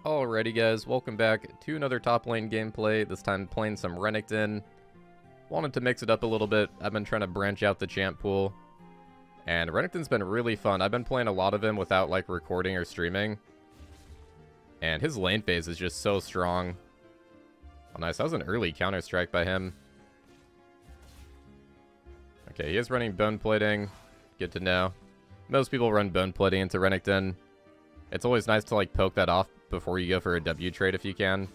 Alrighty guys, welcome back to another top lane gameplay, this time playing some Renekton. Wanted to mix it up a little bit. I've been trying to branch out the champ pool. And Renekton's been really fun. I've been playing a lot of him without like recording or streaming. And his lane phase is just so strong. Oh nice, that was an early counter strike by him. Okay, he is running bone plating. Good to know. Most people run bone plating into Renekton. It's always nice to like poke that off before you go for a W trade if you can.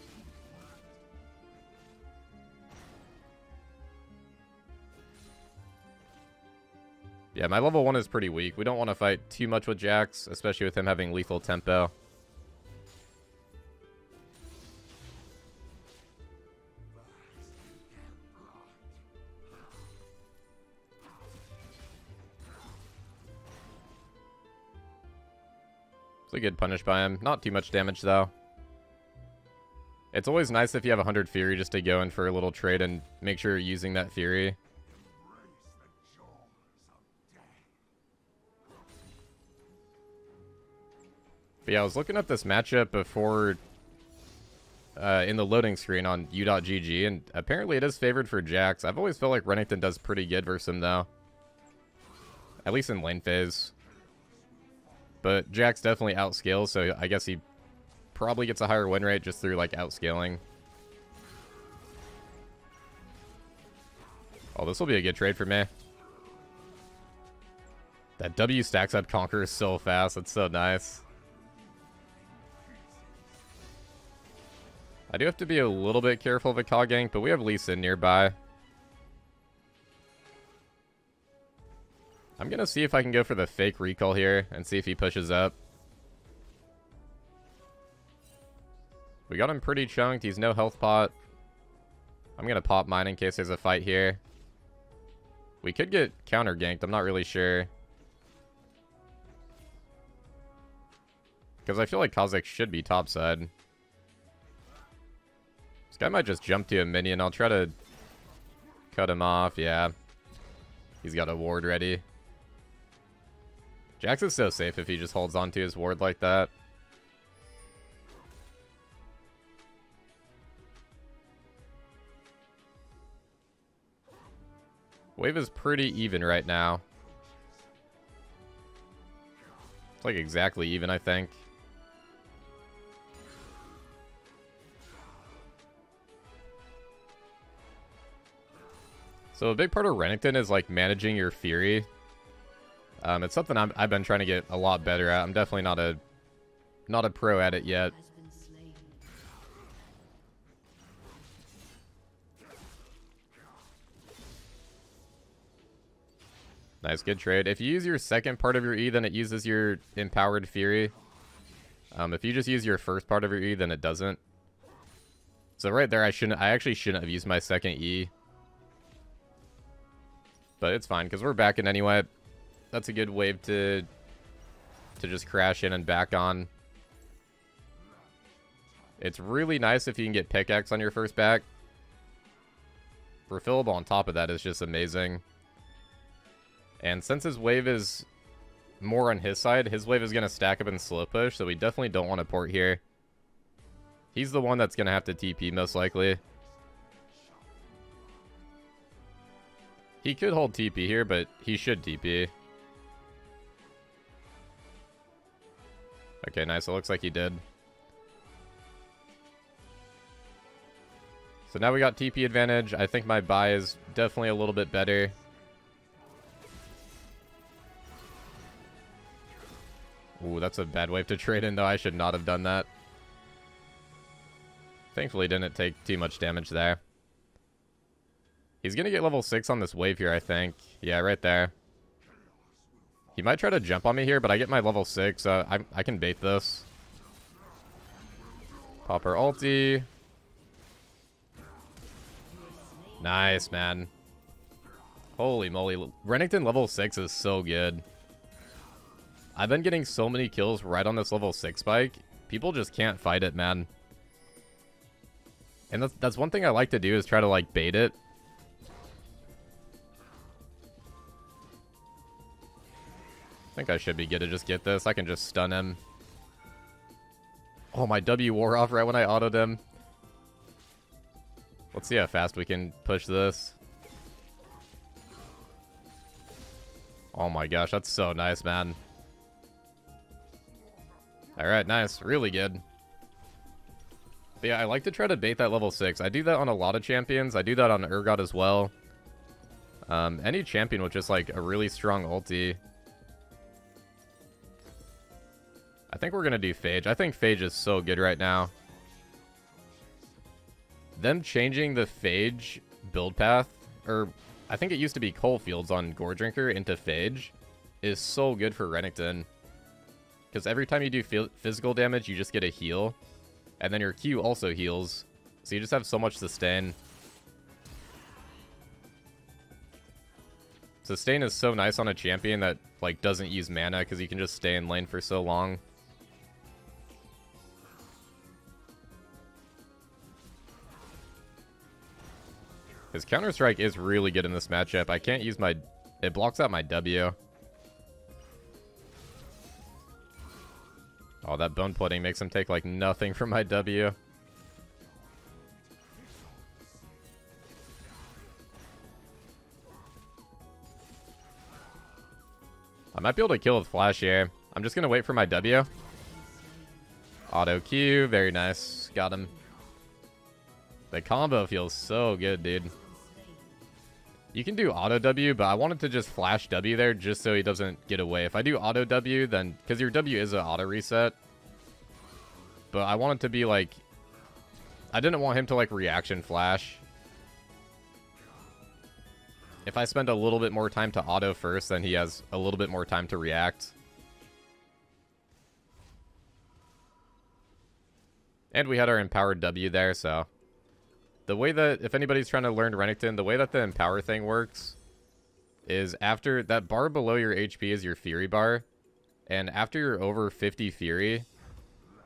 Yeah, my level 1 is pretty weak. We don't want to fight too much with Jax, especially with him having lethal tempo. It's a good punish by him. Not too much damage, though. It's always nice if you have 100 Fury just to go in for a little trade and make sure you're using that Fury. But yeah, I was looking at this matchup before in the loading screen on u.gg, and apparently it is favored for Jax. I've always felt like Renekton does pretty good versus him, though. At least in lane phase. But Jax definitely outscales, so I guess he probably gets a higher win rate just through, like, outscaling. Oh, this will be a good trade for me. That W stacks up Conqueror so fast. It's so nice. I do have to be a little bit careful of a Cog gank, but we have Lee Sin nearby. I'm going to see if I can go for the fake recall here and see if he pushes up. We got him pretty chunked. He's no health pot. I'm going to pop mine in case there's a fight here. We could get counter ganked. I'm not really sure. Because I feel like Kha'Zix should be topside. This guy might just jump to a minion. I'll try to cut him off. Yeah. He's got a ward ready. Jax is so safe if he just holds on to his ward like that. Wave is pretty even right now. It's like exactly even, I think. So a big part of Renekton is like managing your Fury. It's something I've been trying to get a lot better at. I'm definitely not a pro at it yet. Nice, good trade. If you use your second part of your E, then it uses your empowered Fury. If you just use your first part of your E, then it doesn't. So right there, I actually shouldn't have used my second E. But it's fine, because we're back in anyway. That's a good wave to just crash in and back on. It's really nice if you can get pickaxe on your first back. Refillable on top of that is just amazing. And since his wave is more on his side, his wave is going to stack up and slow push, so we definitely don't want to port here. He's the one that's going to have to TP most likely. He could hold TP here, but he should TP. Okay, nice. It looks like he did. So now we got TP advantage. I think my buy is definitely a little bit better. Ooh, that's a bad wave to trade in, though. I should not have done that. Thankfully, didn't take too much damage there. He's going to get level 6 on this wave here, I think. Yeah, right there. He might try to jump on me here, but I get my level 6. I can bait this. Pop her ulti. Nice, man. Holy moly. Renekton level 6 is so good. I've been getting so many kills right on this level 6 spike. People just can't fight it, man. And that's one thing I like to do is try to, like, bait it. I think I should be good to just get this. I can just stun him. Oh, my W wore off right when I autoed him. Let's see how fast we can push this. Oh my gosh, that's so nice, man. Alright, nice. Really good. But yeah, I like to try to bait that level 6. I do that on a lot of champions. I do that on Urgot as well. Any champion with just like a really strong ulti. I think we're going to do Phage. I think Phage is so good right now. Them changing the Phage build path, or I think it used to be Coalfields on Gore Drinker into Phage, is so good for Renekton. Because every time you do physical damage, you just get a heal. And then your Q also heals. So you just have so much sustain. Sustain is so nice on a champion that like doesn't use mana because you can just stay in lane for so long. His Counter-Strike is really good in this matchup. I can't use my... It blocks out my W. Oh, that bone pudding makes him take, like, nothing from my W. I might be able to kill with Flash here. I'm just gonna wait for my W. Auto Q. Very nice. Got him. The combo feels so good, dude. You can do auto W, but I wanted to just flash W there just so he doesn't get away. If I do auto W, then... Because your W is an auto reset. But I want it to be like... I didn't want him to like reaction flash. If I spend a little bit more time to auto first, then he has a little bit more time to react. And we had our empowered W there, so... The way that, if anybody's trying to learn Renekton, the way that the empower thing works is after that bar below your HP is your Fury bar. And after you're over 50 Fury,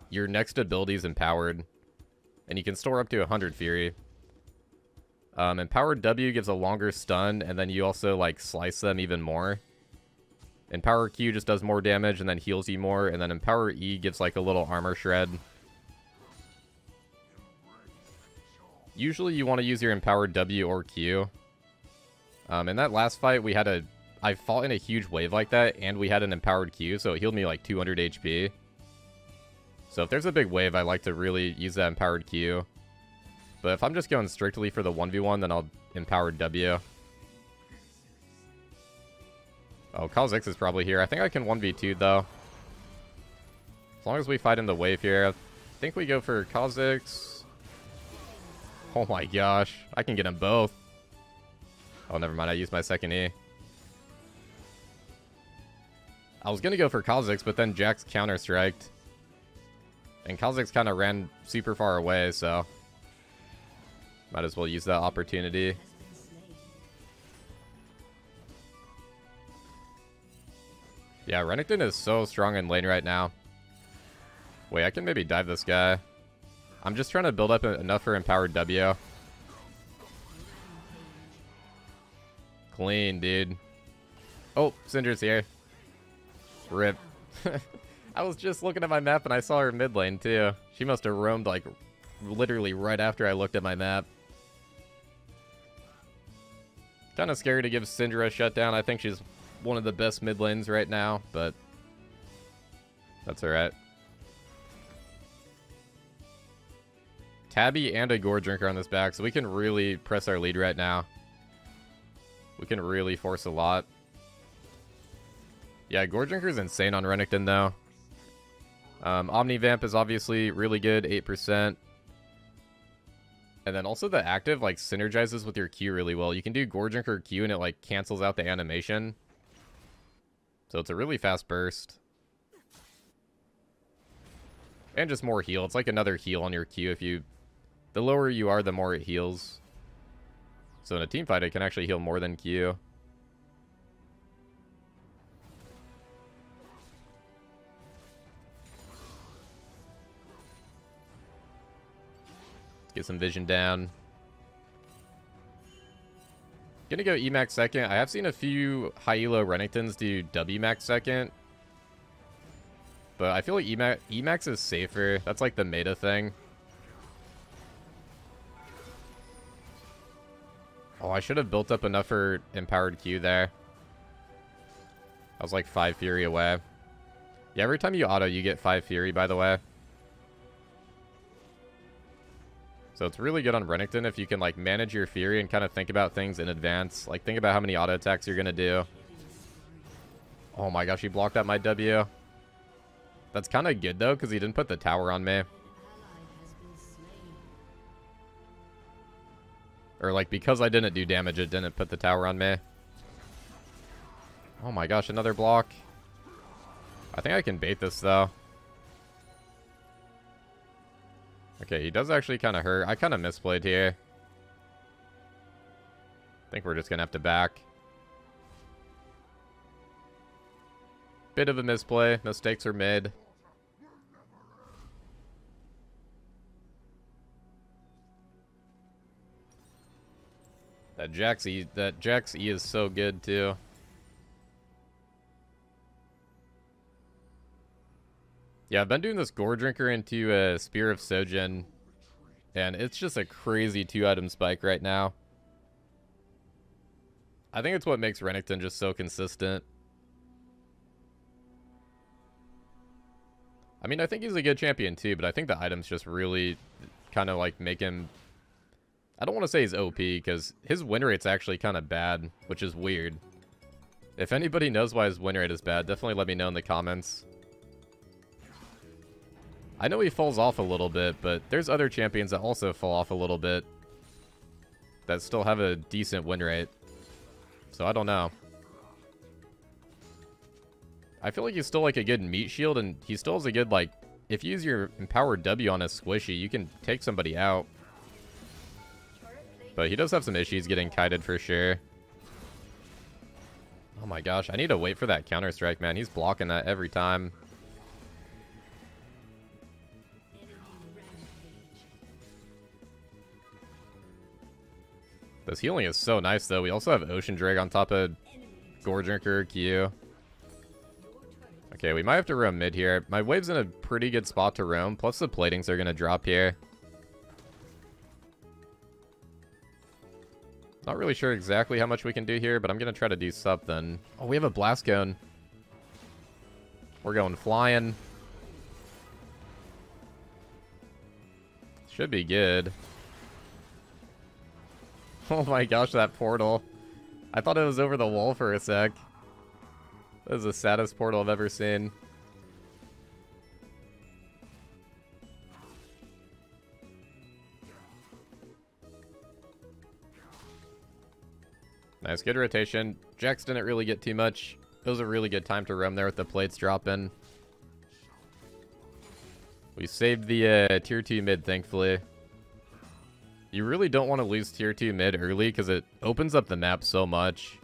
your next ability is empowered. And you can store up to 100 Fury. Empowered W gives a longer stun, and then you also like slice them even more. Empower Q just does more damage and then heals you more. And then Empower E gives like a little armor shred. Usually you want to use your empowered W or Q. In that last fight, we had I fought in a huge wave like that, and we had an empowered Q, so it healed me like 200 HP. So if there's a big wave, I like to really use that empowered Q. But if I'm just going strictly for the 1v1, then I'll empowered W. Oh, Kha'Zix is probably here. I think I can 1v2 though. As long as we fight in the wave here. I think we go for Kha'Zix. Oh my gosh. I can get them both. Oh, never mind. I used my second E. I was going to go for Kha'Zix, but then Jax counter-striked. And Kha'Zix kind of ran super far away, so... Might as well use that opportunity. Yeah, Renekton is so strong in lane right now. Wait, I can maybe dive this guy. I'm just trying to build up enough for empowered W. Clean, dude. Oh, Syndra's here. Rip. I was just looking at my map and I saw her mid lane too. She must have roamed like literally right after I looked at my map. Kind of scary to give Syndra a shutdown. I think she's one of the best mid lanes right now, but that's alright. Tabby and a Gore Drinker on this back, so we can really press our lead right now. We can really force a lot. Yeah, Gore Drinker is insane on Renekton, though. Omnivamp is obviously really good, 8%. And then also the active, like, synergizes with your Q really well. You can do Gore Drinker Q and it, like, cancels out the animation. So it's a really fast burst. And just more heal. It's like another heal on your Q if you... The lower you are, the more it heals. So in a team fight, it can actually heal more than Q. Get some vision down. Gonna go E max second. I have seen a few high elo Renektons do W max second. But I feel like Emax is safer. That's like the meta thing. Oh, I should have built up enough for Empowered Q there. I was like 5 Fury away. Yeah, every time you auto, you get 5 Fury, by the way. So it's really good on Renekton if you can like manage your Fury and kind of think about things in advance. Like think about how many auto attacks you're going to do. Oh my gosh, he blocked out my W. That's kind of good though, because he didn't put the tower on me. Or like because I didn't do damage, it didn't put the tower on me. Oh my gosh, another block. I think I can bait this though. Okay, he does actually kind of hurt. I kind of misplayed here. I think we're just going to have to back. Bit of a misplay. Mistakes are made. That Jax E is so good too. Yeah, I've been doing this Gore Drinker into Spear of Sojin, and it's just a crazy 2-item spike right now. I think it's what makes Renekton just so consistent. I mean, I think he's a good champion too, but I think the items just really kind of like make him... I don't want to say he's OP, because his win rate's actually kind of bad, which is weird. If anybody knows why his win rate is bad, definitely let me know in the comments. I know he falls off a little bit, but there's other champions that also fall off a little bit that still have a decent win rate. So I don't know. I feel like he's still like a good meat shield, and he still has a good, like, if you use your empowered W on a squishy, you can take somebody out. But he does have some issues getting kited for sure. Oh my gosh, I need to wait for that counter strike, man. He's blocking that every time. This healing is so nice, though. We also have Ocean Drake on top of Gore Drinker, Q. Okay, we might have to roam mid here. My wave's in a pretty good spot to roam, plus the platings are going to drop here. Not really sure exactly how much we can do here, but I'm going to try to do something. Oh, we have a Blast Cone. We're going flying. Should be good. Oh my gosh, that portal. I thought it was over the wall for a sec. That is the saddest portal I've ever seen. Nice, good rotation. Jax didn't really get too much. It was a really good time to roam there with the plates dropping. We saved the tier 2 mid, thankfully. You really don't want to lose tier 2 mid early because it opens up the map so much.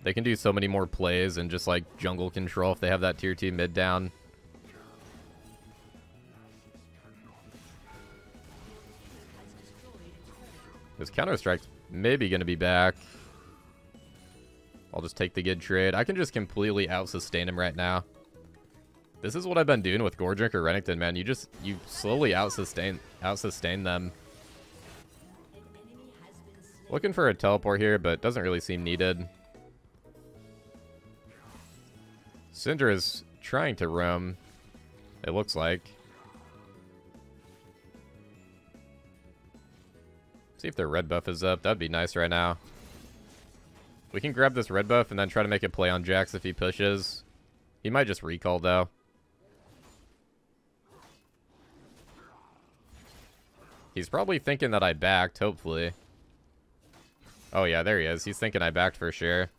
They can do so many more plays and just like jungle control if they have that tier 2 mid down. This Counter-Strike's maybe going to be back. I'll just take the good trade. I can just completely out-sustain him right now. This is what I've been doing with Gore Drinker Renekton, man. You slowly out-sustain them. Looking for a teleport here, but doesn't really seem needed. Syndra is trying to roam, it looks like. See if their red buff is up. That'd be nice right now. We can grab this red buff and then try to make a play on Jax if he pushes. He might just recall, though. He's probably thinking that I backed, hopefully. Oh yeah, there he is. He's thinking I backed for sure.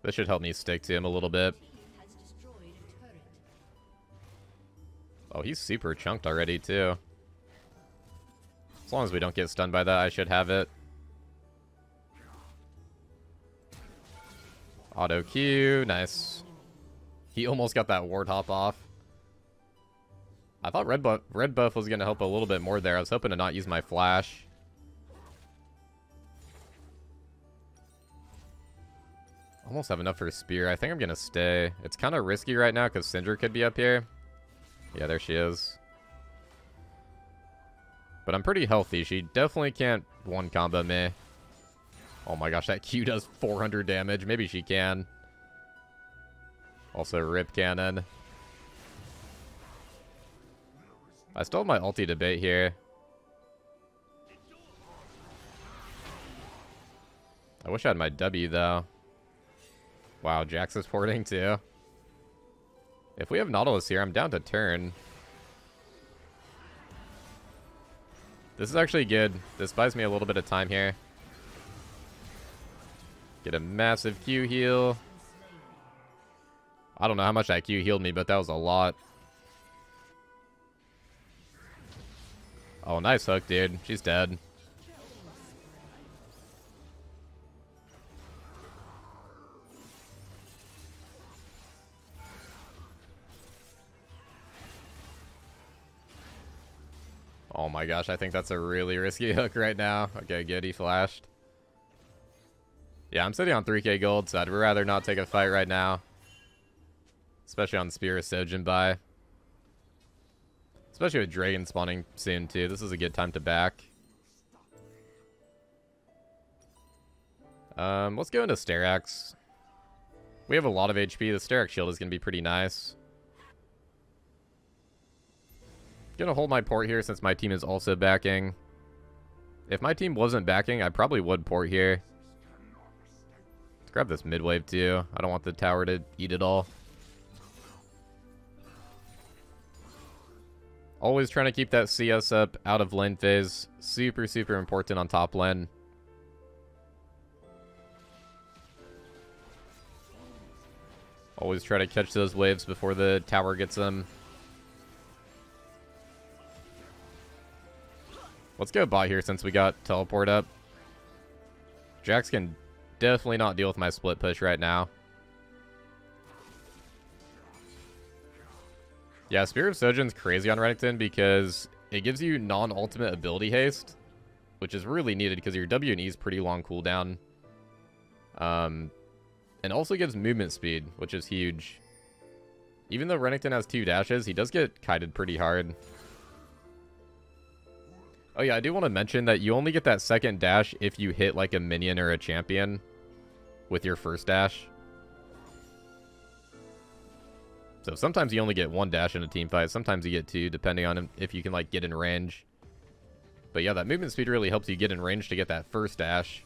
This should help me stick to him a little bit. Oh, he's super chunked already, too. As long as we don't get stunned by that, I should have it. Auto Q, nice. He almost got that ward hop off. I thought red buff was going to help a little bit more there. I was hoping to not use my flash. Almost have enough for a spear. I think I'm going to stay. It's kind of risky right now because Syndra could be up here. Yeah, there she is. But I'm pretty healthy. She definitely can't one combo me. Oh my gosh, that Q does 400 damage. Maybe she can. Also, rip cannon. I still have my ulti debate here. I wish I had my W, though. Wow, Jax is porting, too. If we have Nautilus here, I'm down to turn. This is actually good. This buys me a little bit of time here. Get a massive Q heal. I don't know how much that Q healed me, but that was a lot. Oh, nice hook, dude. She's dead. Oh my gosh, I think that's a really risky hook right now. Okay, good, he flashed. Yeah, I'm sitting on 3k gold, so I'd rather not take a fight right now. Especially on Spear of Sojin buy. Especially with Dragon spawning soon, too. This is a good time to back. Let's go into Sterax. We have a lot of HP. The Sterax shield is going to be pretty nice. Gonna hold my port here since my team is also backing. If my team wasn't backing, I probably would port here. Let's grab this mid wave too. I don't want the tower to eat it all. Always trying to keep that CS up out of lane phase. Super, super important on top lane. Always try to catch those waves before the tower gets them. Let's go bot here since we got teleport up. Jax can definitely not deal with my split push right now. Yeah, Spear of Sojin's crazy on Renekton because it gives you non-ultimate ability haste, which is really needed because your W and E is pretty long cooldown. And also gives movement speed, which is huge. Even though Renekton has 2 dashes, he does get kited pretty hard. Oh yeah, I do want to mention that you only get that second dash if you hit like a minion or a champion with your first dash. So sometimes you only get 1 dash in a team fight, sometimes you get 2, depending on if you can like get in range. But yeah, that movement speed really helps you get in range to get that first dash.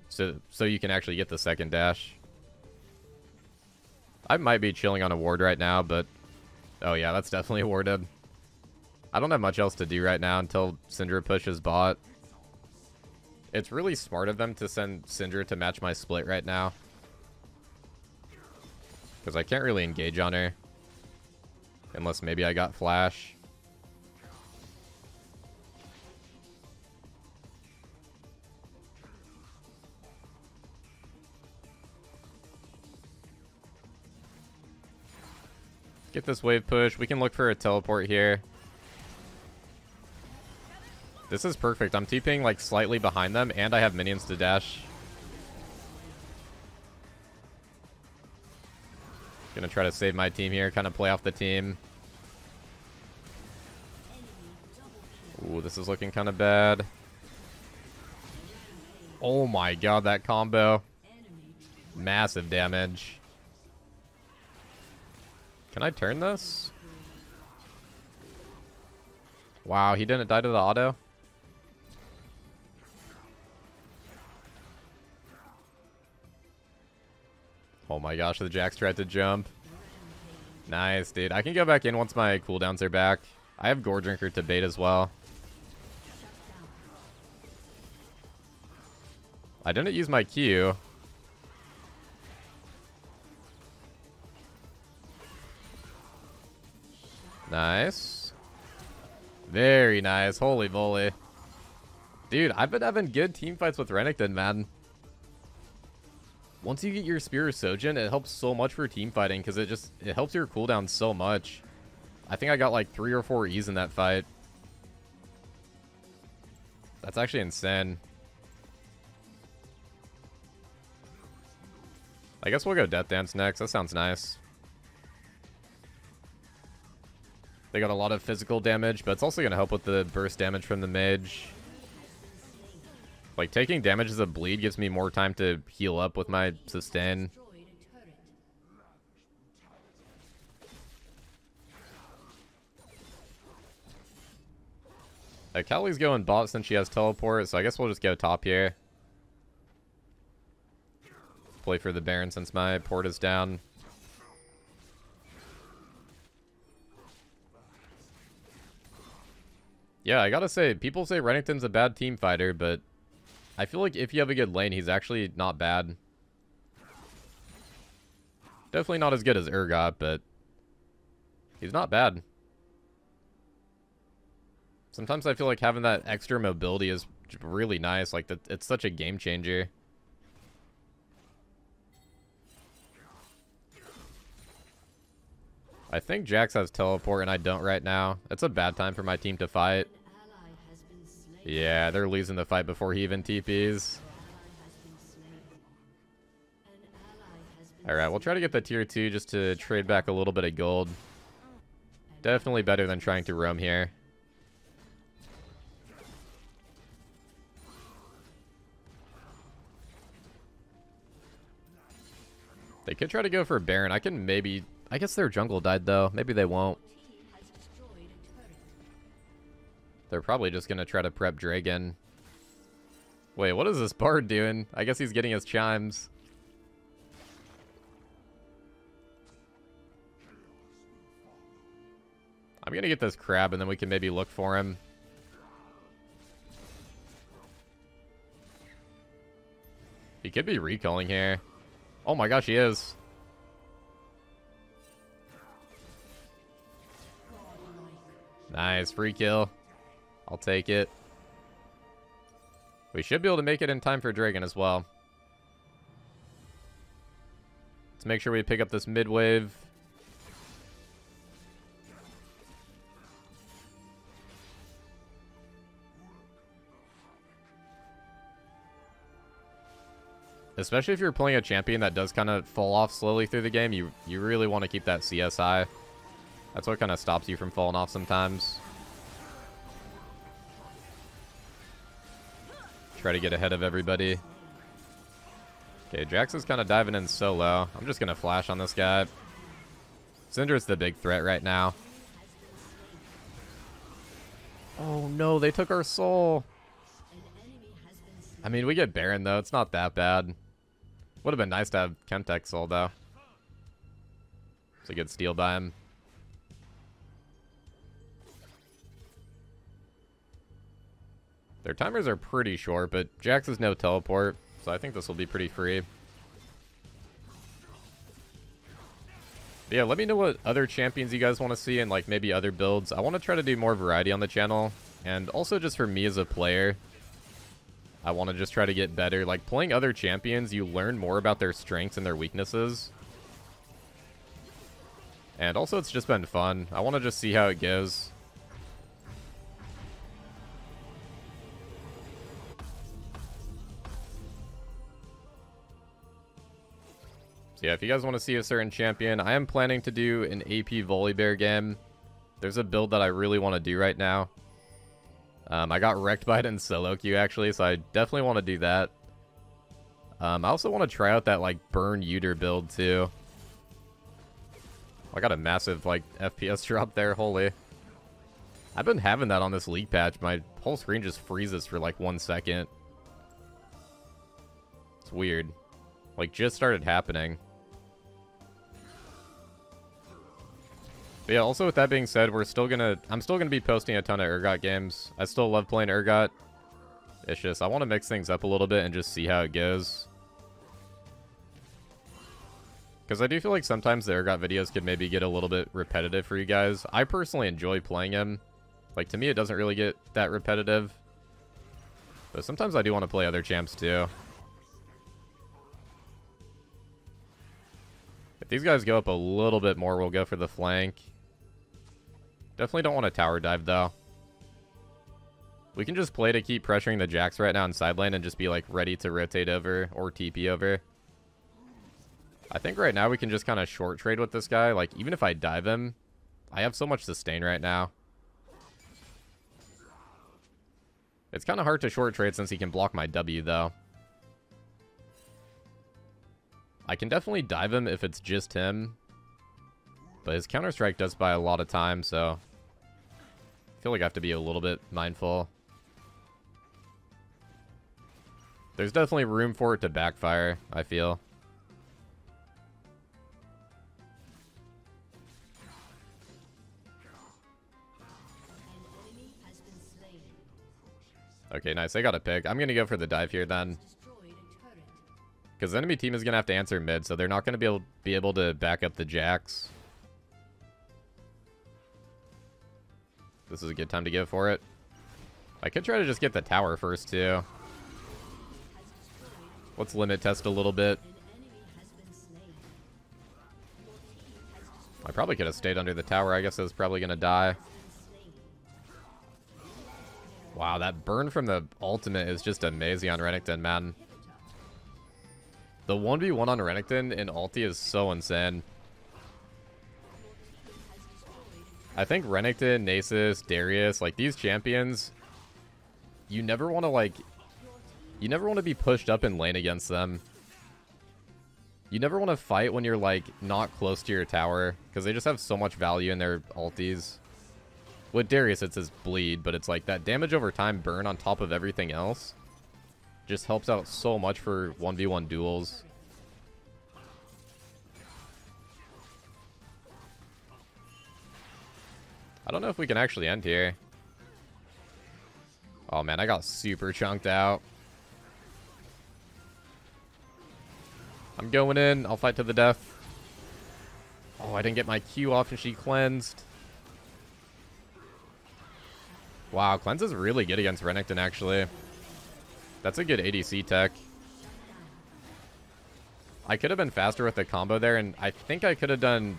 So you can actually get the second dash. I might be chilling on a ward right now, but... Oh yeah, that's definitely warded. I don't have much else to do right now until Syndra pushes bot. It's really smart of them to send Syndra to match my split right now. Because I can't really engage on her. Unless maybe I got flash. Get this wave push. We can look for a teleport here. This is perfect. I'm TPing like slightly behind them, and I have minions to dash. Gonna try to save my team here, kind of play off the team. Ooh, this is looking kind of bad. Oh my god, that combo. Massive damage. Can I turn this? Wow, he didn't die to the auto? Oh my gosh, the Jax tried to jump. Nice, dude. I can go back in once my cooldowns are back. I have Gore Drinker to bait as well. I didn't use my Q. Nice. Very nice. Holy moly. Dude, I've been having good team fights with Renekton, man. Once you get your Spear of Sojin, it helps so much for team fighting because it helps your cooldown so much. I think I got like 3 or 4 E's in that fight. That's actually insane. I guess we'll go Death Dance next. That sounds nice. They got a lot of physical damage, but it's also going to help with the burst damage from the mage. Like, taking damage as a bleed gives me more time to heal up with my sustain. Callie's going bot since she has teleport, so I guess we'll just go top here. Play for the Baron since my port is down. Yeah, I gotta say, people say Renekton's a bad team fighter, but I feel like if you have a good lane, he's actually not bad. Definitely not as good as Urgot, but he's not bad. Sometimes I feel like having that extra mobility is really nice. Like, it's such a game changer. I think Jax has teleport and I don't right now. It's a bad time for my team to fight. Yeah, they're losing the fight before he even TPs. Alright, we'll try to get the tier 2 just to trade back a little bit of gold. Definitely better than trying to roam here. They could try to go for Baron. I can maybe... I guess their jungle died, though. Maybe they won't. They're probably just going to try to prep Dragon. Wait, what is this Bard doing? I guess he's getting his chimes. I'm going to get this crab, and then we can maybe look for him. He could be recalling here. Oh my gosh, he is. Nice, free kill. I'll take it. We should be able to make it in time for Dragon as well. Let's make sure we pick up this mid wave. Especially if you're playing a champion that does kind of fall off slowly through the game, you really want to keep that CS high. That's what kind of stops you from falling off sometimes. Try to get ahead of everybody. Okay, Jax is kind of diving in solo. I'm just going to flash on this guy. Syndra's the big threat right now. Oh no, they took our soul. I mean, we get Baron though. It's not that bad. Would have been nice to have Chemtech soul though. It's a good steal by him. Their timers are pretty short, but Jax has no teleport, so I think this will be pretty free. But yeah, let me know what other champions you guys want to see and like maybe other builds. I want to try to do more variety on the channel, and also just for me as a player, I want to just try to get better. Like, playing other champions, you learn more about their strengths and their weaknesses. And also, it's just been fun. I want to just see how it goes. So yeah, if you guys want to see a certain champion, I am planning to do an AP Volibear game. There's a build that I really want to do right now. I got wrecked by it in solo queue, actually, so I definitely want to do that. I also want to try out that, like, Burn Uter build, too. I got a massive, like, FPS drop there, holy. I've been having that on this league patch. My whole screen just freezes for, like, 1 second. It's weird. Like, just started happening. But yeah, also with that being said, I'm still gonna be posting a ton of Urgot games. I still love playing Urgot. It's just, I want to mix things up a little bit and just see how it goes. Because I do feel like sometimes the Urgot videos could maybe get a little bit repetitive for you guys. I personally enjoy playing him. Like, to me, it doesn't really get that repetitive. But sometimes I do want to play other champs, too. If these guys go up a little bit more, we'll go for the flank. Definitely don't want to tower dive, though. We can just play to keep pressuring the Jax right now in side lane and just be, like, ready to rotate over or TP over. I think right now we can just kind of short trade with this guy. Like, even if I dive him, I have so much sustain right now. It's kind of hard to short trade since he can block my W, though. I can definitely dive him if it's just him. But his Counter-Strike does buy a lot of time, so I feel like I have to be a little bit mindful. There's definitely room for it to backfire, I feel. Okay, nice. They got a pick. I'm going to go for the dive here then. Because the enemy team is going to have to answer mid, so they're not going to be able to back up the Jax. This is a good time to go for it. I could try to just get the tower first, too. Let's limit test a little bit. I probably could have stayed under the tower. I guess I was probably going to die. Wow, that burn from the ultimate is just amazing on Renekton, man. The 1v1 on Renekton in ulti is so insane. I think Renekton, Nasus, Darius, like these champions, you never want to be pushed up in lane against them. You never want to fight when you're like not close to your tower because they just have so much value in their ultis. With Darius, it's his bleed, but it's like that damage over time burn on top of everything else just helps out so much for 1v1 duels. I don't know if we can actually end here. Oh man, I got super chunked out. I'm going in. I'll fight to the death. Oh, I didn't get my Q off and she cleansed. Wow, cleanse is really good against Renekton, actually. That's a good ADC tech. I could have been faster with the combo there, and I think I could have done...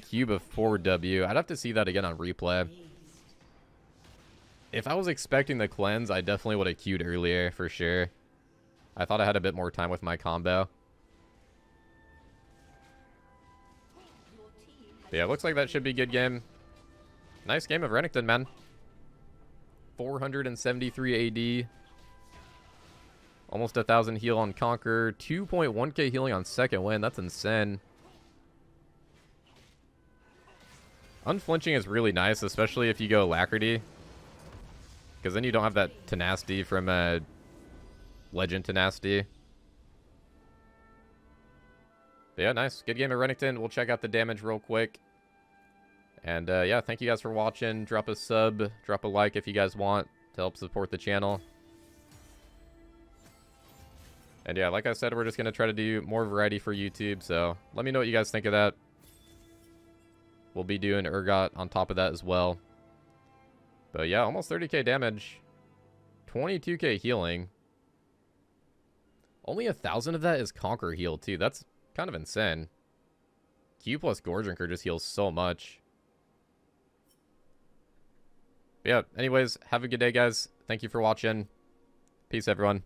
Q before W. I'd have to see that again on replay. If I was expecting the cleanse, I definitely would have Q'd earlier, for sure. I thought I had a bit more time with my combo. But yeah, looks like that should be a good game. Nice game of Renekton, man. 473 AD. Almost 1,000 heal on Conquer. 2.1k healing on second win. That's insane. Unflinching is really nice, especially if you go Alacrity. Because then you don't have that tenacity from Legend tenacity. But yeah, nice. Good game of Renekton. We'll check out the damage real quick. And yeah, thank you guys for watching. Drop a sub, drop a like if you guys want to help support the channel. And yeah, like I said, we're just going to try to do more variety for YouTube. So let me know what you guys think of that. We'll be doing Urgot on top of that as well. But yeah, almost 30k damage. 22k healing. Only 1,000 of that is Conquer heal too. That's kind of insane. Q plus Gore Drinker just heals so much. But yeah, anyways, have a good day, guys. Thank you for watching. Peace, everyone.